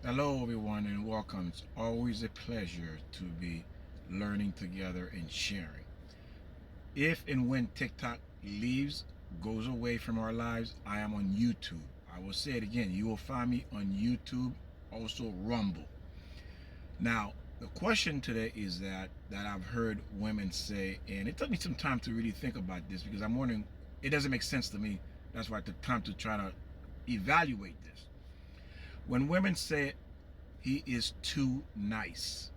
Hello everyone and welcome. It's always a pleasure to be learning together and sharing. If and when TikTok goes away from our lives, I am on YouTube. I will say it again. You will find me on YouTube, also Rumble. Now, the question today is that I've heard women say, and it took me some time to really think about this because I'm wondering, it doesn't make sense to me. That's why I took time to try to evaluate this. When women say he is too nice,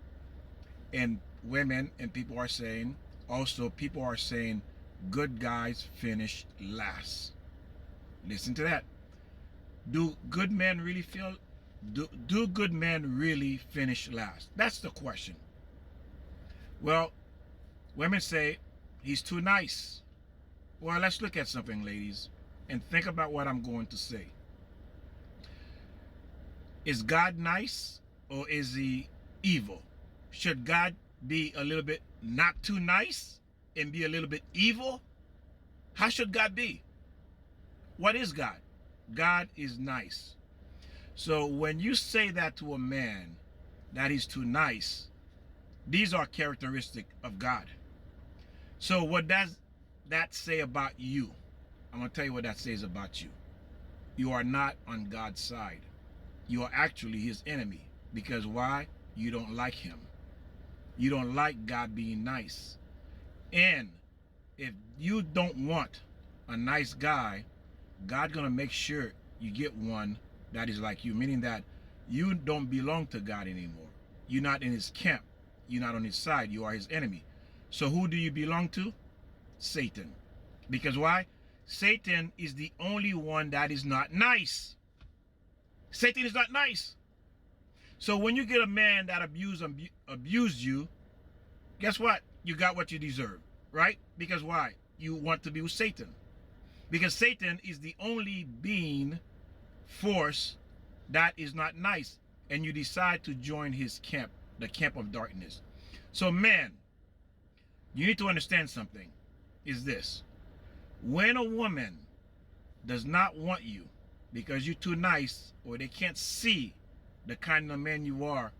and women and people are saying, also people are saying good guys finish last. Listen to that. Do good men really finish last? That's the question. Well, women say he's too nice. Well, let's look at something, ladies, and think about what I'm going to say. Is God nice or is he evil? Should God be a little bit not too nice and be a little bit evil? How should God be? What is God? God is nice. So when you say that to a man that he's too nice, these are characteristics of God. So what does that say about you? I'm going to tell you what that says about you. You are not on God's side. You are actually his enemy. Because why? You don't like him. You don't like God being nice. And if you don't want a nice guy, God's going to make sure you get one that is like you. Meaning that you don't belong to God anymore. You're not in his camp. You're not on his side. You are his enemy. So who do you belong to? Satan. Because why? Satan is the only one that is not nice. Satan is not nice. So when you get a man that abused you, guess what? You got what you deserve, right? Because why? You want to be with Satan. Because Satan is the only being, force, that is not nice. And you decide to join his camp, the camp of darkness. So man, you need to understand something, is this. When a woman does not want you because you're too nice or they can't see the kind of man you are,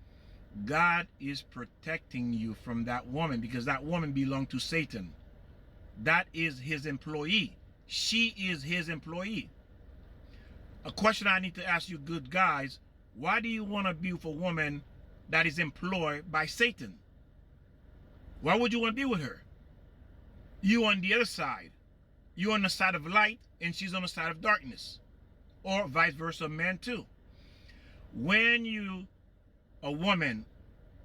God is protecting you from that woman because that woman belongs to Satan. That is his employee. She is his employee. A question I need to ask you good guys, why do you want to be with a woman that is employed by Satan? Why would you want to be with her? You on the other side. You on the side of light and she's on the side of darkness. Or vice versa, man too. When you a woman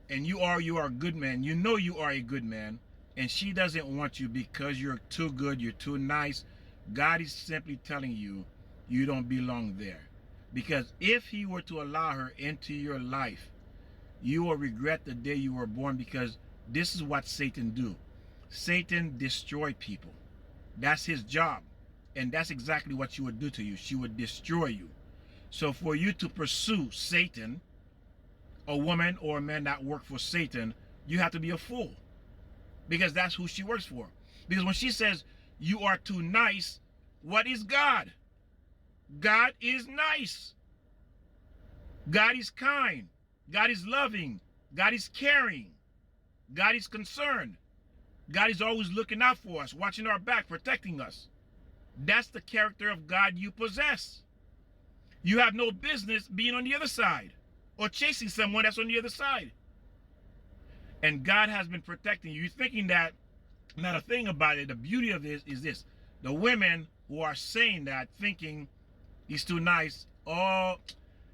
and you are a good man, you know you are a good man, and she doesn't want you because you're too good, you're too nice, God is simply telling you you don't belong there. Because if he were to allow her into your life, you will regret the day you were born, because this is what Satan do. Satan destroy people. That's his job. And that's exactly what she would do to you. She would destroy you. So for you to pursue Satan, a woman or a man that work for Satan, you have to be a fool. Because that's who she works for. Because when she says, you are too nice, what is God? God is nice. God is kind. God is loving. God is caring. God is concerned. God is always looking out for us, watching our back, protecting us. That's the character of God you possess. You have no business being on the other side or chasing someone that's on the other side. And God has been protecting you. You're thinking that, not a thing about it. The beauty of this is this. The women who are saying that, thinking he's too nice, oh,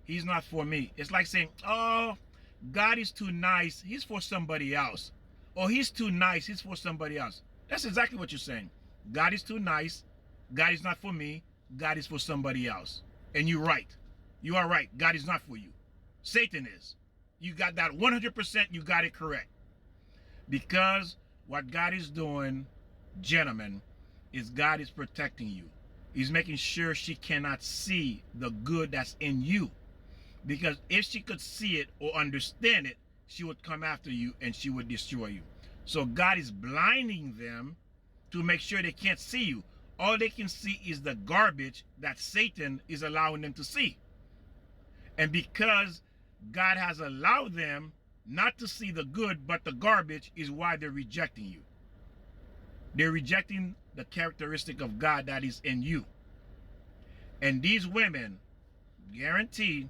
he's not for me. It's like saying, oh, God is too nice, he's for somebody else. Or he's too nice, he's for somebody else. That's exactly what you're saying. God is too nice, God is not for me, God is for somebody else. And you're right. You are right. God is not for you. Satan is. You got that 100%, you got it correct. Because what God is doing, gentlemen, is God is protecting you. He's making sure she cannot see the good that's in you. Because if she could see it or understand it, she would come after you and she would destroy you. So God is blinding them to make sure they can't see you. All they can see is the garbage that Satan is allowing them to see. And because God has allowed them not to see the good, but the garbage is why they're rejecting you. They're rejecting the characteristic of God that is in you. And these women, guaranteed,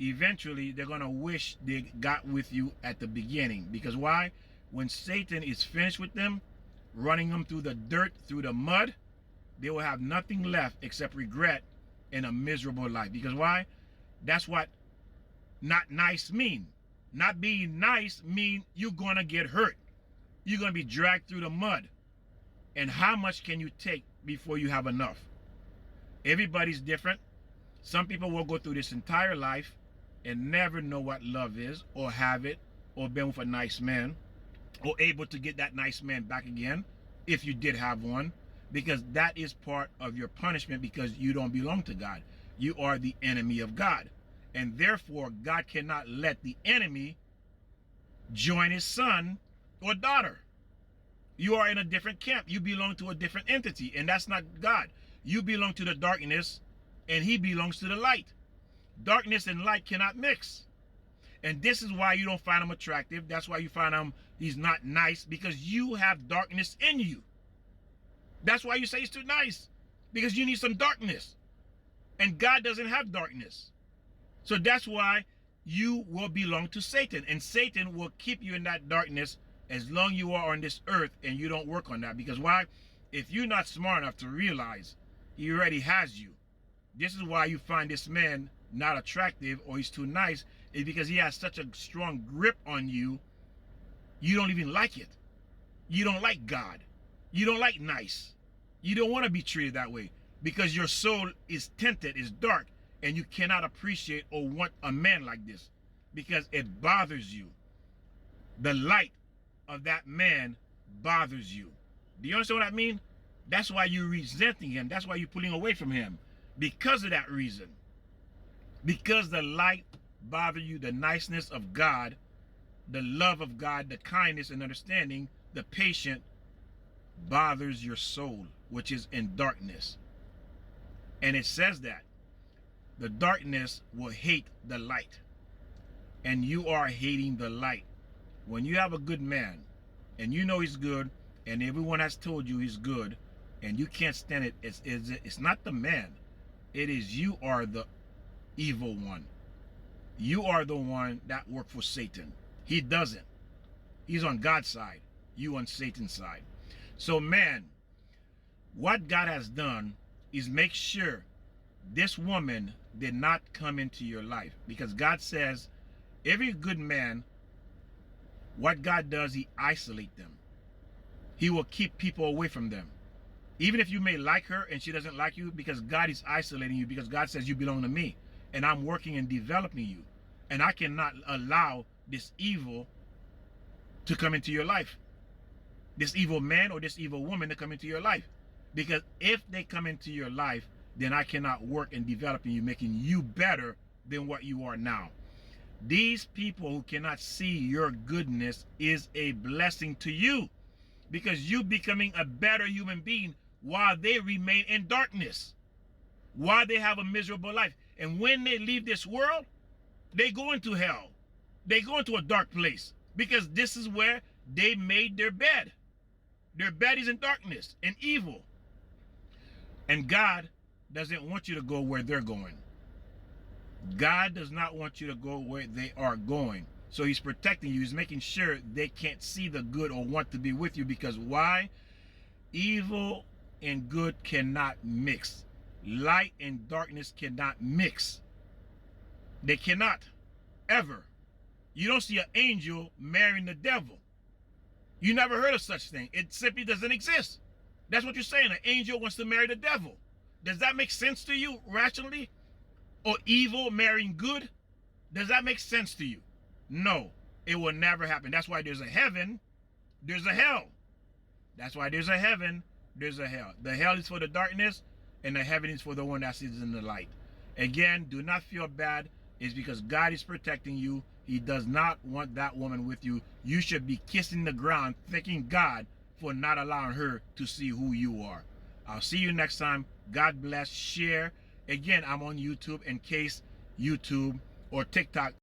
eventually they're going to wish they got with you at the beginning. Because why? When Satan is finished with them, running them through the dirt, through the mud, they will have nothing left except regret and a miserable life. Because why? That's what not nice mean. Not being nice mean you're going to get hurt. You're going to be dragged through the mud. And how much can you take before you have enough? Everybody's different. Some people will go through this entire life and never know what love is, or have it, or been with a nice man, or able to get that nice man back again, if you did have one, because that is part of your punishment, because you don't belong to God. You are the enemy of God. And therefore, God cannot let the enemy join his son or daughter. You are in a different camp. You belong to a different entity, and that's not God. You belong to the darkness, and he belongs to the light. Darkness and light cannot mix. And this is why you don't find him attractive. That's why you find him, he's not nice, because you have darkness in you. That's why you say he's too nice, because you need some darkness. And God doesn't have darkness. So that's why you will belong to Satan. And Satan will keep you in that darkness as long as you are on this earth and you don't work on that. Because why? If you're not smart enough to realize he already has you. This is why you find this man not attractive, or he's too nice, is because he has such a strong grip on you. You don't even like it. You don't like God. You don't like nice. You don't want to be treated that way, because your soul is tinted, is dark, and you cannot appreciate or want a man like this, because it bothers you. The light of that man bothers you. Do you understand what I mean? That's why you're resenting him. That's why you're pulling away from him, because of that reason. Because the light bothers you, the niceness of God, the love of God, the kindness and understanding, the patient bothers your soul, which is in darkness. And it says that the darkness will hate the light, and you are hating the light. When you have a good man and you know he's good, and everyone has told you he's good, and you can't stand it, it's not the man. It is you are the evil one. You are the one that worked for Satan. He doesn't. He's on God's side. You on Satan's side. So man, what God has done is make sure this woman did not come into your life, because God says every good man, what God does, he isolates them. He will keep people away from them. Even if you may like her and she doesn't like you, because God is isolating you, because God says you belong to me, and I'm working and developing you, and I cannot allow this evil to come into your life, this evil man or this evil woman to come into your life. Because if they come into your life, then I cannot work and developing you, making you better than what you are now. These people who cannot see your goodness is a blessing to you, because you becoming a better human being while they remain in darkness, while they have a miserable life. And when they leave this world, they go into hell. They go into a dark place, because this is where they made their bed. Their bed is in darkness and evil. And God doesn't want you to go where they're going. God does not want you to go where they are going. So he's protecting you. He's making sure they can't see the good or want to be with you. Because why? Evil and good cannot mix. Light and darkness cannot mix. They cannot, ever. You don't see an angel marrying the devil. You never heard of such thing. It simply doesn't exist. That's what you're saying. An angel wants to marry the devil. Does that make sense to you rationally? Or evil marrying good? Does that make sense to you? No, it will never happen. That's why there's a heaven, there's a hell. That's why there's a heaven, there's a hell. The hell is for the darkness, and the heaven is for the one that sits in the light. Again, do not feel bad. It's because God is protecting you. He does not want that woman with you. You should be kissing the ground, thanking God for not allowing her to see who you are. I'll see you next time. God bless. Share. Again, I'm on YouTube in case YouTube or TikTok